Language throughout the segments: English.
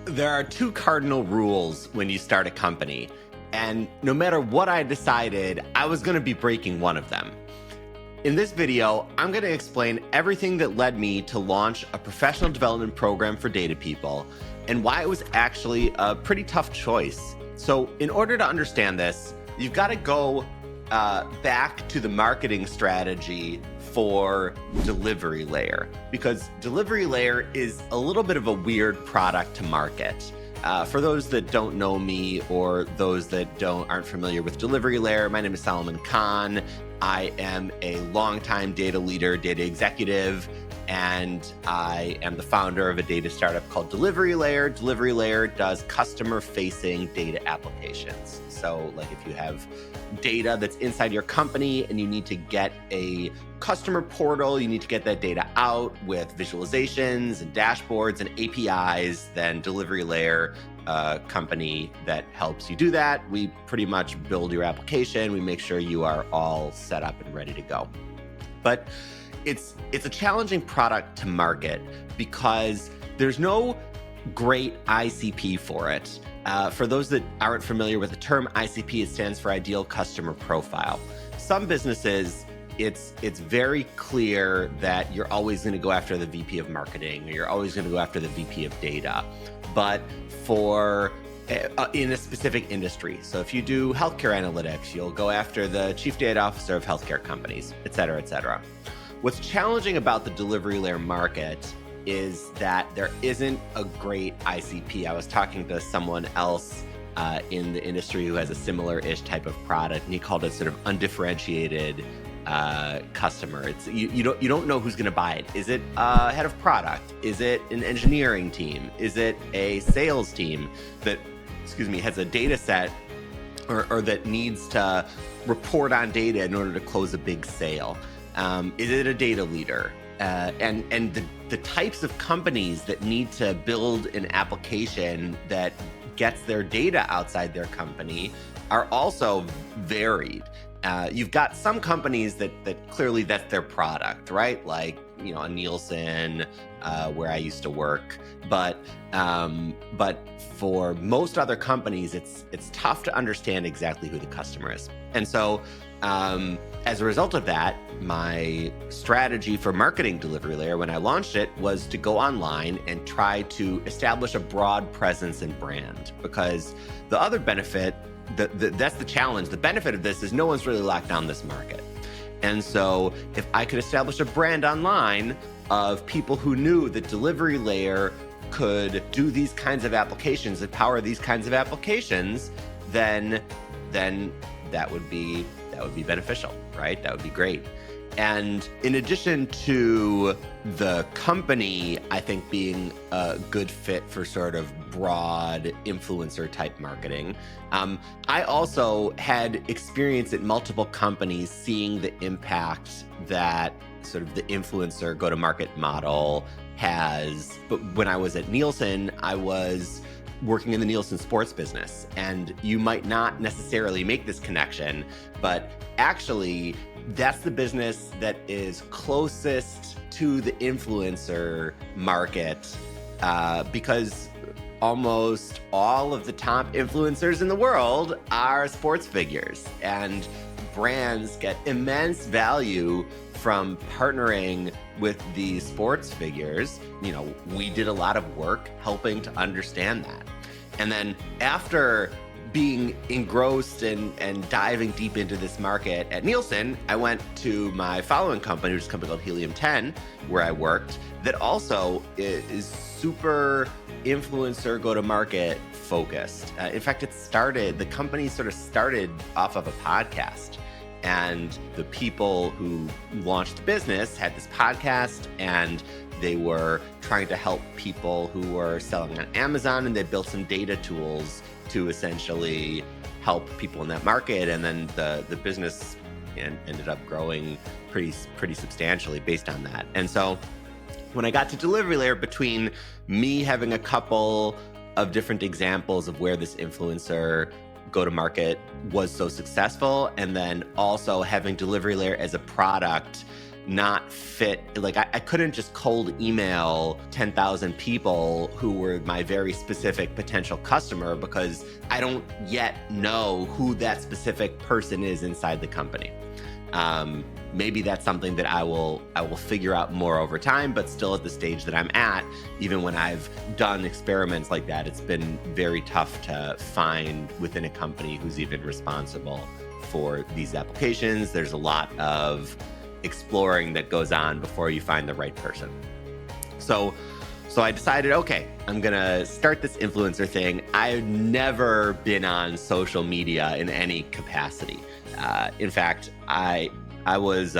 There are two cardinal rules when you start a company, and no matter what I decided, I was going to be breaking one of them. In this video, I'm going to explain everything that led me to launch a professional development program for data people and why it was actually a pretty tough choice. So in order to understand this, you've got to go back to the marketing strategy for delivery layer, because delivery layer is a little bit of a weird product to market. For those that don't know me or those that aren't familiar with delivery layer, my name is Solomon Khan. I am a longtime data leader, data executive, and I am the founder of a data startup called Delivery Layer. Delivery Layer does customer-facing data applications. So like if you have data that's inside your company and you need to get a customer portal, you need to get that data out with visualizations and dashboards and APIs, then Delivery Layer, a company that helps you do that. We pretty much build your application. We make sure you are all set up and ready to go. But it's a challenging product to market because there's no great ICP for it. For those that aren't familiar with the term ICP, it stands for Ideal Customer Profile. Some businesses, it's very clear that you're always going to go after the VP of marketing, or you're always going to go after the VP of data. But for in a specific industry, so if you do healthcare analytics, you'll go after the chief data officer of healthcare companies, et cetera, et cetera. What's challenging about the delivery layer market is that there isn't a great ICP. I was talking to someone else in the industry who has a similar-ish type of product, and he called it sort of undifferentiated customer. It's you don't know who's going to buy it. Is it a head of product? Is it an engineering team? Is it a sales team that, has a data set or that needs to report on data in order to close a big sale? Is it a data leader? And the types of companies that need to build an application that gets their data outside their company are also varied. You've got some companies that clearly that's their product, right? Like, a Nielsen, where I used to work. But for most other companies, it's tough to understand exactly who the customer is. And so as a result of that, my strategy for marketing Delivery Layer when I launched it was to go online and try to establish a broad presence and brand, because the other benefit, that's the challenge. The benefit of this is no one's really locked down this market. And so if I could establish a brand online of people who knew that Delivery Layer could do these kinds of applications and power these kinds of applications, then that would be beneficial, right? That would be great. And in addition to the company, I think, being a good fit for sort of broad influencer type marketing, I also had experience at multiple companies seeing the impact that sort of the influencer go-to-market model has. But when I was at Nielsen, I was working in the Nielsen sports business, and you might not necessarily make this connection, but actually that's the business that is closest to the influencer market, because almost all of the top influencers in the world are sports figures, and brands get immense value from partnering with these sports figures. We did a lot of work helping to understand that. And then after being engrossed and diving deep into this market at Nielsen, I went to my following company, which is a company called Helium 10, where I worked, that also is super influencer go-to-market focused. In fact, the company sort of started off of a podcast. And the people who launched the business had this podcast, and they were trying to help people who were selling on Amazon, and they built some data tools to essentially help people in that market. And then the business ended up growing pretty substantially based on that. And so when I got to Delivery Layer, between me having a couple of different examples of where this influencer go-to-market was so successful, and then also having Delivery Layer as a product not fit. Like I couldn't just cold email 10,000 people who were my very specific potential customer, because I don't yet know who that specific person is inside the company. Maybe that's something that I will figure out more over time, but still at the stage that I'm at, even when I've done experiments like that, it's been very tough to find within a company who's even responsible for these applications. There's a lot of exploring that goes on before you find the right person. So I decided, okay, I'm gonna start this influencer thing. I've never been on social media in any capacity. In fact, I was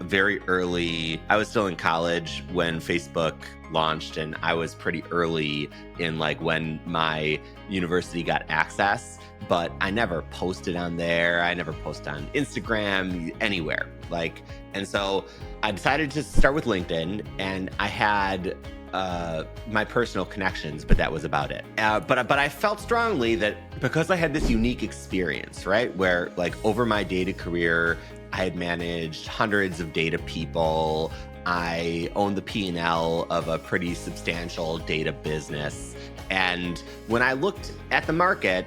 very early. I was still in college when Facebook launched, and I was pretty early in like when my university got access, but I never posted on there. I never posted on Instagram, anywhere. And so I decided to start with LinkedIn, and I had my personal connections, but that was about it. But I felt strongly that because I had this unique experience, right, where like over my data career, I had managed hundreds of data people. I owned the P&L of a pretty substantial data business. And when I looked at the market,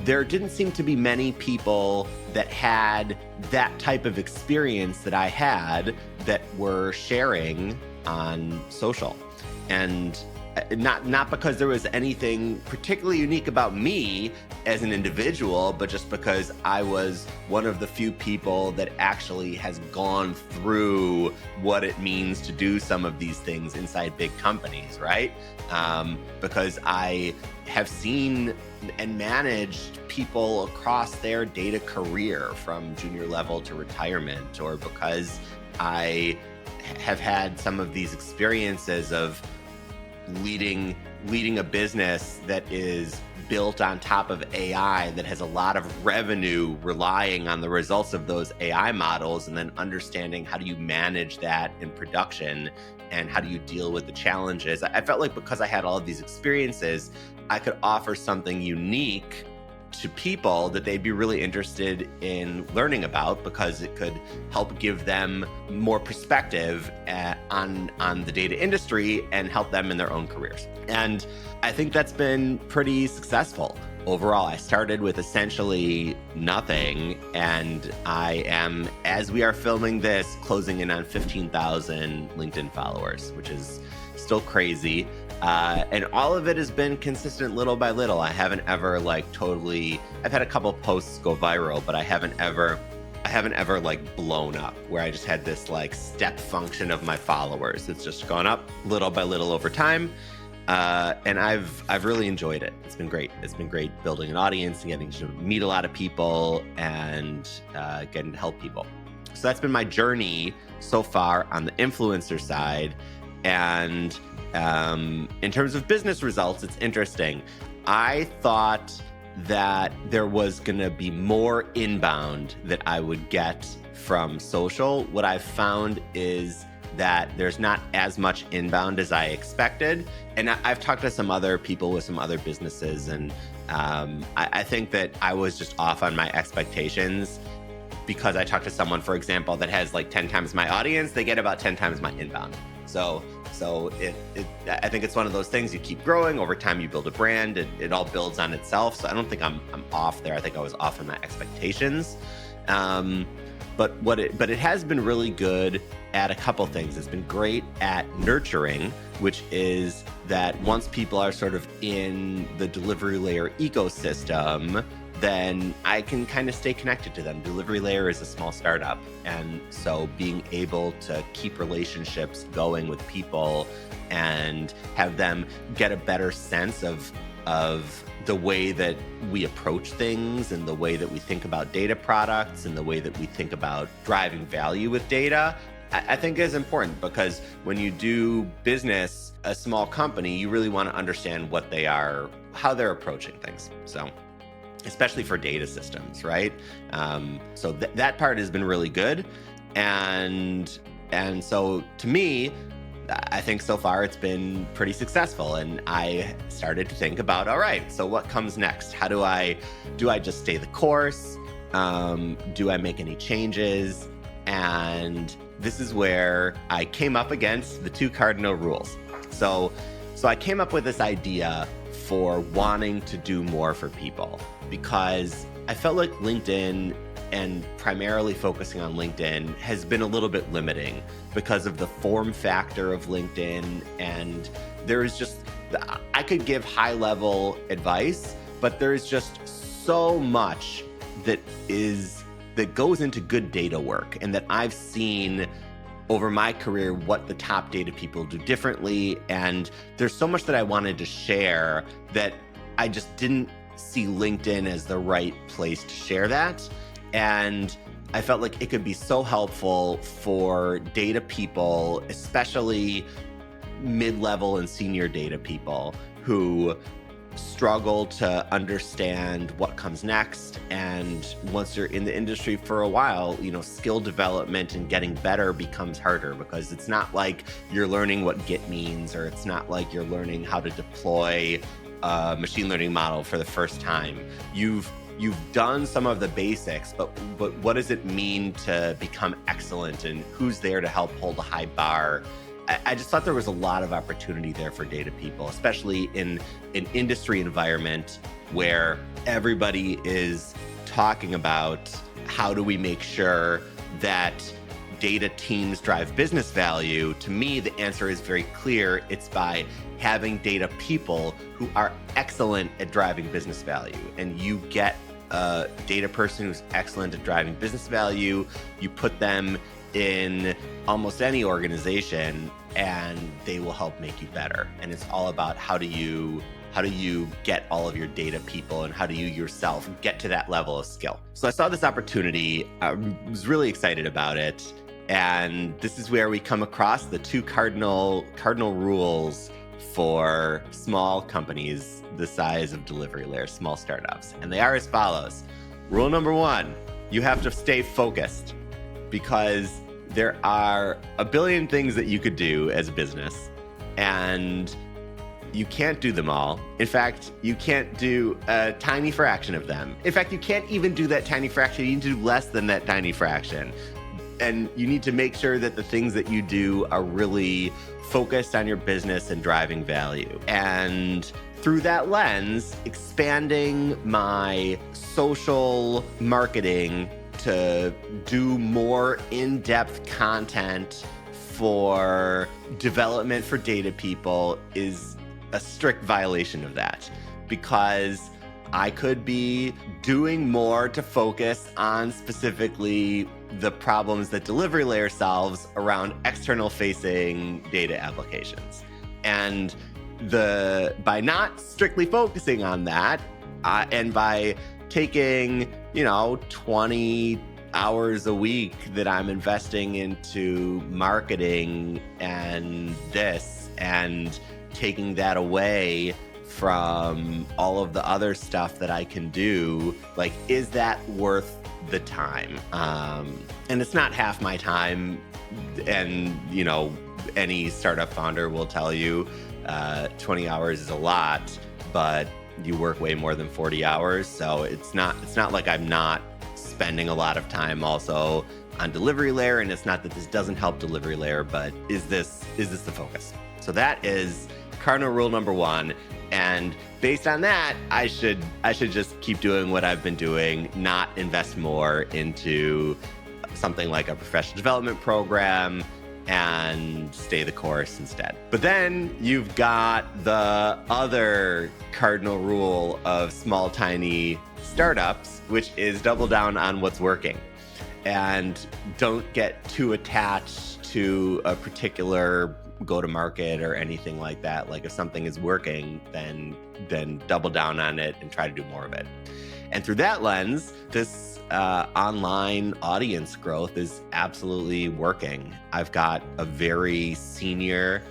there didn't seem to be many people that had that type of experience that I had that were sharing on social. And not because there was anything particularly unique about me as an individual, but just because I was one of the few people that actually has gone through what it means to do some of these things inside big companies, right? Because I have seen and managed people across their data career from junior level to retirement, or because I have had some of these experiences of leading a business that is built on top of AI, that has a lot of revenue relying on the results of those AI models, and then understanding how do you manage that in production and how do you deal with the challenges. I felt like because I had all of these experiences, I could offer something unique to people that they'd be really interested in learning about, because it could help give them more perspective on the data industry and help them in their own careers. And I think that's been pretty successful. Overall, I started with essentially nothing, and I am, as we are filming this, closing in on 15,000 LinkedIn followers, which is still crazy. And all of it has been consistent little by little. I haven't ever I've had a couple posts go viral, but I haven't ever like blown up where I just had this like step function of my followers. It's just gone up little by little over time. And I've really enjoyed it. It's been great. It's been great building an audience and getting to meet a lot of people and getting to help people. So that's been my journey so far on the influencer side. And in terms of business results, it's interesting. I thought that there was going to be more inbound that I would get from social. What I've found is that there's not as much inbound as I expected. And I've talked to some other people with some other businesses, and I think that I was just off on my expectations, because I talked to someone, for example, that has like 10 times my audience. They get about 10 times my inbound. So I think it's one of those things. You keep growing over time. You build a brand. It all builds on itself. So I don't think I'm off there. I think I was off in my expectations. But it has been really good at a couple things. It's been great at nurturing, which is that once people are sort of in the delivery layer ecosystem, then I can kind of stay connected to them. Delivery Layer is a small startup. And so being able to keep relationships going with people and have them get a better sense of the way that we approach things and the way that we think about data products and the way that we think about driving value with data, I think is important, because when you do business, a small company, you really want to understand what they are, how they're approaching things. So especially for data systems, right? So that part has been really good. And so to me, I think so far it's been pretty successful. And I started to think about, all right, so what comes next? How do I just stay the course? Do I make any changes? And this is where I came up against the 2 cardinal rules. So I came up with this idea for wanting to do more for people, because I felt like LinkedIn, and primarily focusing on LinkedIn, has been a little bit limiting because of the form factor of LinkedIn. And there is just, I could give high level advice, but there's just so much that goes into good data work, and that I've seen over my career what the top data people do differently. And there's so much that I wanted to share that I just didn't see LinkedIn as the right place to share that. And I felt like it could be so helpful for data people, especially mid-level and senior data people who struggle to understand what comes next. And once you're in the industry for a while, skill development and getting better becomes harder, because it's not like you're learning what Git means, or it's not like you're learning how to deploy a machine learning model for the first time. You've done some of the basics, but what does it mean to become excellent, and who's there to help hold a high bar? I just thought there was a lot of opportunity there for data people, especially in an industry environment where everybody is talking about how do we make sure that data teams drive business value. To me, the answer is very clear. It's by having data people who are excellent at driving business value. And you get a data person who's excellent at driving business value, you put them in almost any organization, and they will help make you better. And it's all about how do you get all of your data people, and how do you yourself get to that level of skill. So I saw this opportunity. I was really excited about it. And this is where we come across the 2 cardinal rules for small companies the size of Delivery Layer, small startups. And they are as follows. Rule number 1, you have to stay focused, because there are a billion things that you could do as a business, and you can't do them all. In fact, you can't do a tiny fraction of them. In fact, you can't even do that tiny fraction. You need to do less than that tiny fraction. And you need to make sure that the things that you do are really focused on your business and driving value. And through that lens, expanding my social marketing to do more in-depth content for development for data people is a strict violation of that, because I could be doing more to focus on specifically the problems that Delivery Layer solves around external facing data applications. And by not strictly focusing on that, and by taking 20 hours a week that I'm investing into marketing and this, and taking that away from all of the other stuff that I can do, like, is that worth the time? And it's not half my time. And, any startup founder will tell you 20 hours is a lot, but you work way more than 40 hours. So it's not like I'm not spending a lot of time also on Delivery Layer. And it's not that this doesn't help Delivery Layer, but is this the focus? So that is cardinal rule number 1. And based on that, I should just keep doing what I've been doing, not invest more into something like a professional development program, and stay the course instead. But then you've got the other cardinal rule of small, tiny startups, which is double down on what's working. And don't get too attached to a particular go-to-market or anything like that. Like, if something is working, then double down on it and try to do more of it. And through that lens, this online audience growth is absolutely working. I've got a very senior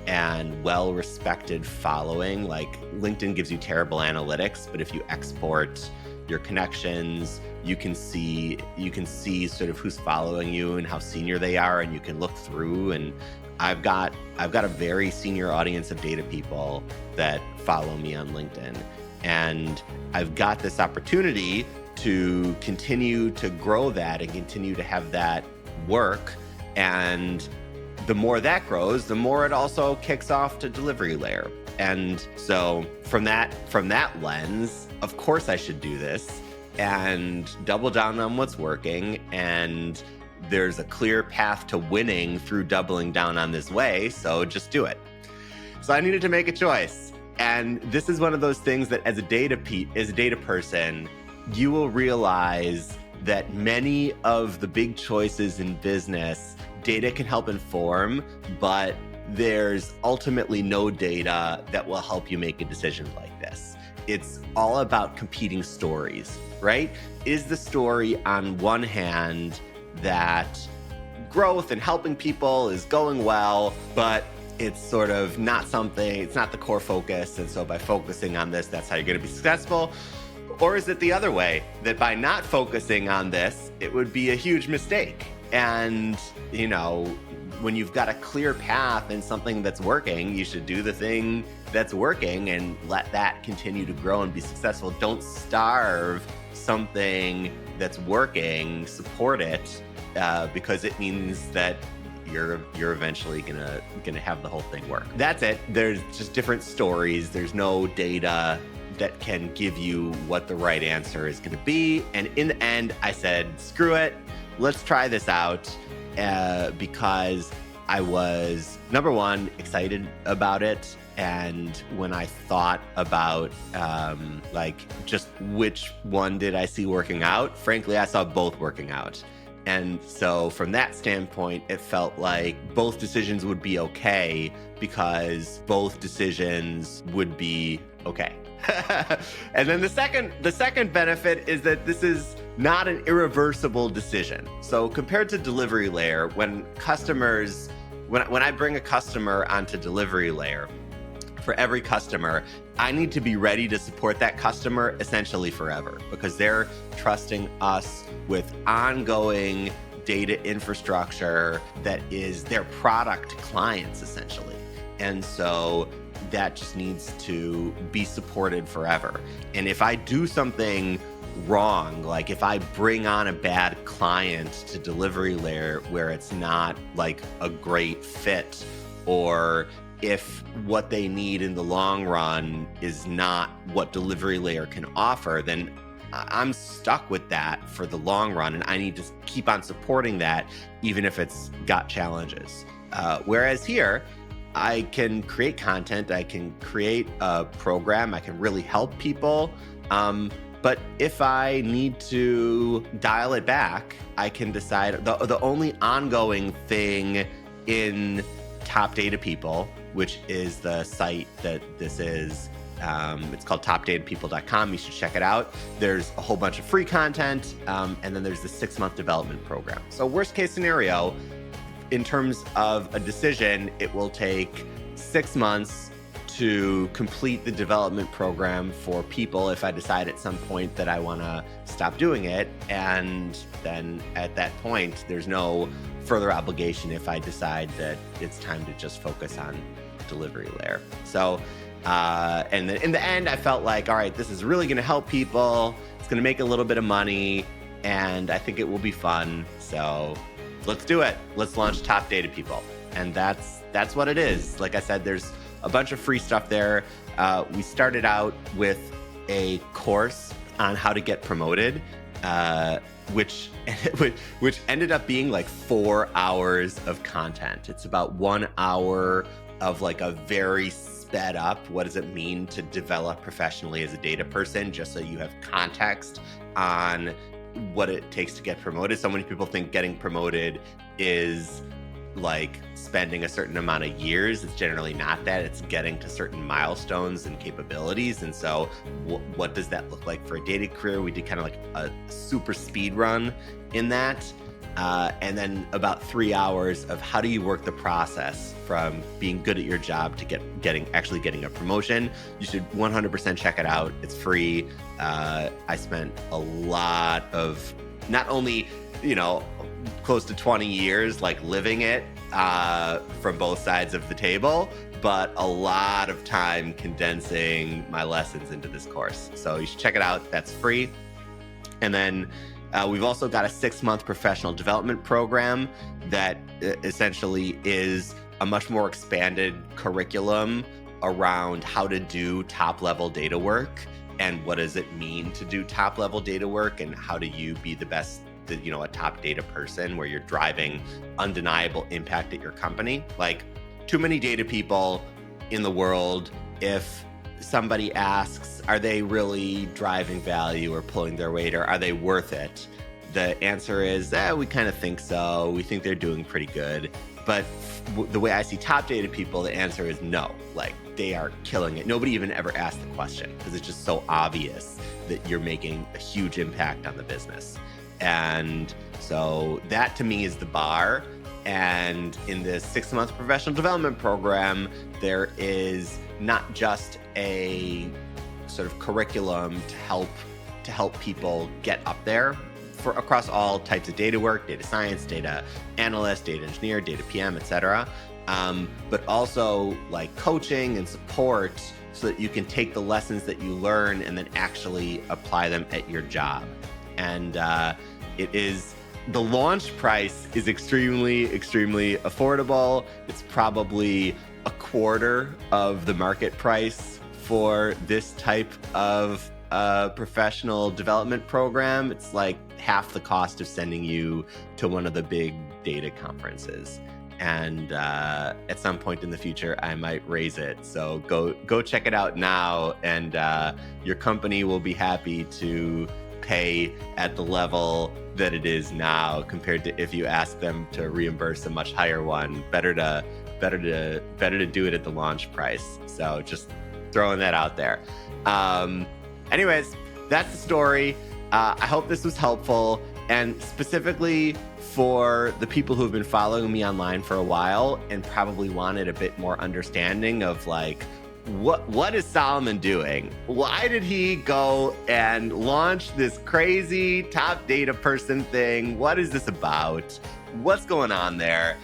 and well-respected following. Like, LinkedIn gives you terrible analytics, but if you export your connections, you can see sort of who's following you and how senior they are, and you can look through. And I've got a very senior audience of data people that follow me on LinkedIn. And I've got this opportunity to continue to grow that and continue to have that work. And the more that grows, the more it also kicks off to delivery layer. And so from that lens, of course I should do this and double down on what's working. And there's a clear path to winning through doubling down on this way. So just do it. So I needed to make a choice. And this is one of those things that as a data person, you will realize that many of the big choices in business, data can help inform, but there's ultimately no data that will help you make a decision like this. It's all about competing stories, right? Is the story on one hand that growth and helping people is going well, but it's sort of not something, it's not the core focus. And so by focusing on this, that's how you're going to be successful. Or is it the other way, that by not focusing on this, it would be a huge mistake? And, you know, when you've got a clear path and something that's working, you should do the thing that's working and let that continue to grow and be successful. Don't starve something that's working, support it, because it means that you're eventually gonna have the whole thing work. That's it. There's just different stories. There's no data that can give you what the right answer is going to be. And in the end, I said, screw it. Let's try this out, because I was, number one, excited about it. And when I thought about like just which one did I see working out, frankly, I saw both working out. And so from that standpoint, it felt like both decisions would be okay because both decisions would be okay. And then the second benefit is that this is not an irreversible decision. So compared to delivery layer, when I bring a customer onto delivery layer, for every customer, I need to be ready to support that customer essentially forever, because they're trusting us with ongoing data infrastructure that is their product clients essentially. And so that just needs to be supported forever. And if I do something wrong, like if I bring on a bad client to delivery layer where it's not like a great fit, or if what they need in the long run is not what delivery layer can offer, then I'm stuck with that for the long run, and I need to keep on supporting that even if it's got challenges. Whereas here, I can create content, I can create a program, I can really help people. But if I need to dial it back, I can decide. The only ongoing thing in Top Data People, which is the site that this is, it's called topdatapeople.com. You should check it out. There's a whole bunch of free content, and then there's the 6-month development program. So worst case scenario, in terms of a decision, it will take 6 months to complete the development program for people if I decide at some point that I want to stop doing it. And then at that point, there's no further obligation if I decide that it's time to just focus on delivery layer. So, and then in the end, I felt like, all right, this is really going to help people. It's going to make a little bit of money, and I think it will be fun. So let's do it. Let's launch Top Data People. And that's what it is. Like I said, there's a bunch of free stuff there. We started out with a course on how to get promoted, which ended up being like 4 hours of content. It's about 1 hour of like a very sped up, what does it mean to develop professionally as a data person, just so you have context on what it takes to get promoted. So many people think getting promoted is like spending a certain amount of years. It's generally not that. It's getting to certain milestones and capabilities. And so what does that look like for a data career? We did kind of like a super speed run in that. And then about 3 hours of how do you work the process from being good at your job to actually getting a promotion. You should 100% check it out. It's free. I spent a lot of, not only, close to 20 years like living it from both sides of the table, but a lot of time condensing my lessons into this course. So you should check it out. That's free. And then We've also got a 6-month professional development program that essentially is a much more expanded curriculum around how to do top-level data work and what does it mean to do top-level data work and how do you be the best, a top data person where you're driving undeniable impact at your company. Like, too many data people in the world, if somebody asks, are they really driving value or pulling their weight, or are they worth it? The answer is, we kind of think so. We think they're doing pretty good. But the way I see top data people, the answer is no. Like, they are killing it. Nobody even ever asked the question because it's just so obvious that you're making a huge impact on the business. And so that to me is the bar. And in this 6-month professional development program, there is not just a sort of curriculum to help people get up there for across all types of data work, data science, data analyst, data engineer, data PM, etc. But also like coaching and support so that you can take the lessons that you learn and then actually apply them at your job. And the launch price is extremely, extremely affordable. It's probably a quarter of the market price for this type of professional development program. It's like half the cost of sending you to one of the big data conferences. And at some point in the future, I might raise it. So go check it out now, and your company will be happy to pay at the level that it is now compared to if you ask them to reimburse a much higher one. Better to do it at the launch price. So just throwing that out there. Anyways, that's the story. I hope this was helpful, and specifically for the people who have been following me online for a while and probably wanted a bit more understanding of like, what is Solomon doing? Why did he go and launch this crazy top data person thing? What is this about? What's going on there?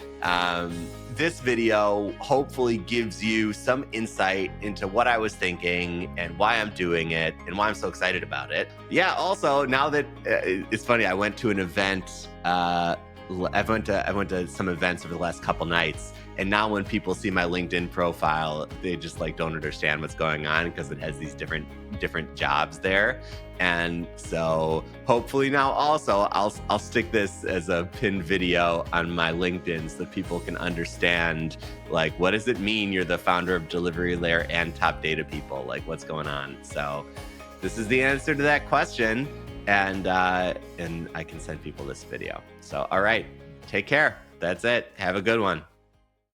This video hopefully gives you some insight into what I was thinking and why I'm doing it and why I'm so excited about it. Yeah, also, now that it's funny, I went to an event. I went to some events over the last couple nights. And now when people see my LinkedIn profile, they just like don't understand what's going on because it has these different jobs there. And so hopefully now also I'll stick this as a pinned video on my LinkedIn so that people can understand, like, what does it mean you're the founder of Delivery Layer and Top Data People? Like, what's going on? So this is the answer to that question. And I can send people this video. So, all right, take care. That's it. Have a good one.